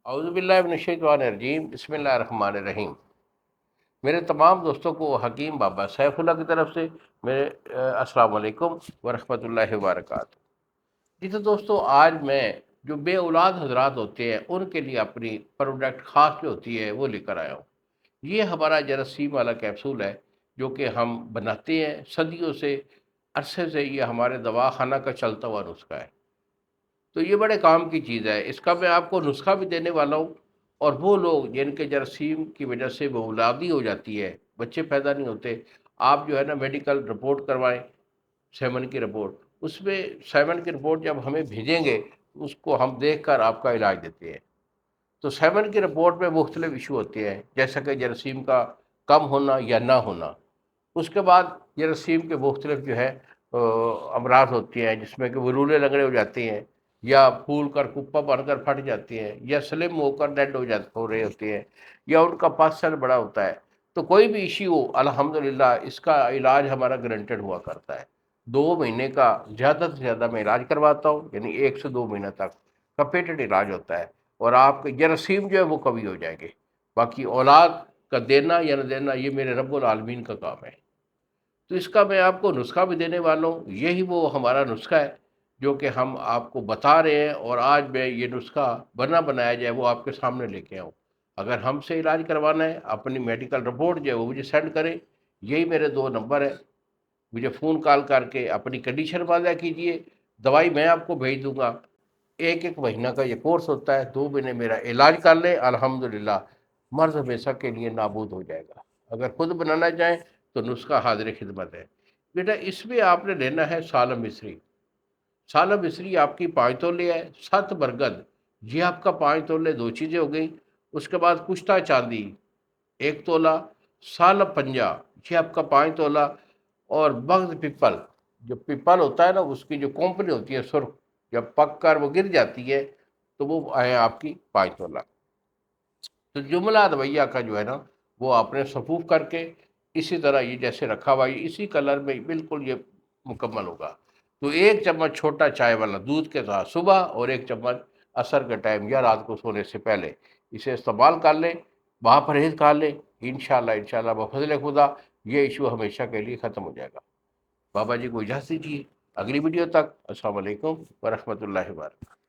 اعوذ باللہ من الشیطان الرجیم، بسم اللہ الرحمن الرحیم۔ میرے تمام دوستوں کو حکیم بابا سیف اللہ کی طرف سے میرے السلام علیکم ورحمۃ اللہ وبرکاتہ۔ جی تو دوستوں، آج میں جو بے اولاد حضرات ہوتے ہیں ان کے لیے اپنی پروڈکٹ خاص جو ہوتی ہے وہ لے کر آیا ہوں۔ یہ ہمارا جراثیم والا کیپسول ہے جو کہ ہم بناتے ہیں صدیوں سے، عرصے سے یہ ہمارے دوا خانہ کا چلتا ہوا نسخہ ہے۔ تو یہ بڑے کام کی چیز ہے، اس کا میں آپ کو نسخہ بھی دینے والا ہوں۔ اور وہ لوگ جن کے جراثیم کی وجہ سے وہ اولادی ہو جاتی ہے، بچے پیدا نہیں ہوتے، آپ جو ہے نا میڈیکل رپورٹ کروائیں، سیمن کی رپورٹ، اس میں سیمن کی رپورٹ جب ہمیں بھیجیں گے اس کو ہم دیکھ کر آپ کا علاج دیتے ہیں۔ تو سیمن کی رپورٹ میں مختلف ایشو ہوتے ہیں، جیسا کہ جراثیم کا کم ہونا یا نہ ہونا۔ اس کے بعد جراثیم کے مختلف جو ہے امراض ہوتے ہیں، جس میں کہ وہ رولے لنگڑے ہو جاتے ہیں، یا پھول کر کپا بن کر پھٹ جاتے ہیں، یا سلم ہو کر ڈیڈ ہو رہے ہوتے ہیں، یا ان کا پاس سیل بڑا ہوتا ہے۔ تو کوئی بھی ایشو ہو، الحمدللہ اس کا علاج ہمارا گارنٹیڈ ہوا کرتا ہے۔ 2 مہینے کا زیادہ سے زیادہ میں علاج کرواتا ہوں، یعنی 1 سے 2 مہینہ تک کا پیٹنٹ علاج ہوتا ہے، اور آپ کے جراثیم جو ہے وہ کبھی ہو جائیں گے۔ باقی اولاد کا دینا یا نہ دینا یہ میرے رب العالمین کا کام ہے۔ تو اس کا میں آپ کو نسخہ بھی دینے والا ہوں۔ یہی وہ ہمارا نسخہ ہے جو کہ ہم آپ کو بتا رہے ہیں، اور آج میں یہ نسخہ بنا بنایا جائے وہ آپ کے سامنے لے کے آؤں۔ اگر ہم سے علاج کروانا ہے، اپنی میڈیکل رپورٹ جو ہے وہ مجھے سینڈ کریں۔ یہی میرے 2 نمبر ہیں، مجھے فون کال کر کے اپنی کنڈیشن واضح کیجئے، دوائی میں آپ کو بھیج دوں گا۔ 1 مہینہ کا یہ کورس ہوتا ہے، 2 مہینے میرا علاج کر لیں، الحمدللہ مرض ہمیشہ کے لیے نابود ہو جائے گا۔ اگر خود بنانا چاہیں تو نسخہ حاضر خدمت ہے۔ بیٹا اس میں آپ نے لینا ہے سالم مصری۔ سالم مصری آپ کی 5 تولے ہے، 7 برگد، یہ آپ کا 5 تولے 2 چیزیں ہو گئی۔ اس کے بعد کشتہ چاندی 1 تولہ، سالب پنجہ یہ آپ کا 5 تولہ، اور بغض پپل، جو پپل ہوتا ہے نا اس کی جو کونپلی ہوتی ہے سرخ، جب پک کر وہ گر جاتی ہے تو وہ آئے آپ کی 5 تولہ۔ تو جملہ دویہ کا جو ہے نا وہ آپ نے صفوف کر کے اسی طرح یہ جیسے رکھا ہوا ہے اسی کلر میں بالکل یہ مکمل ہوگا۔ تو 1 چمچ چھوٹا چائے والا دودھ کے ساتھ صبح، اور 1 چمچ عصر کے ٹائم یا رات کو سونے سے پہلے اسے استعمال کر لیں، وہاں پرہیز کر لیں، انشاءاللہ بفضل خدا یہ ایشو ہمیشہ کے لیے ختم ہو جائے گا۔ بابا جی کو اجازت دیجیے، اگلی ویڈیو تک السلام علیکم ورحمۃ اللہ وبرکاتہ۔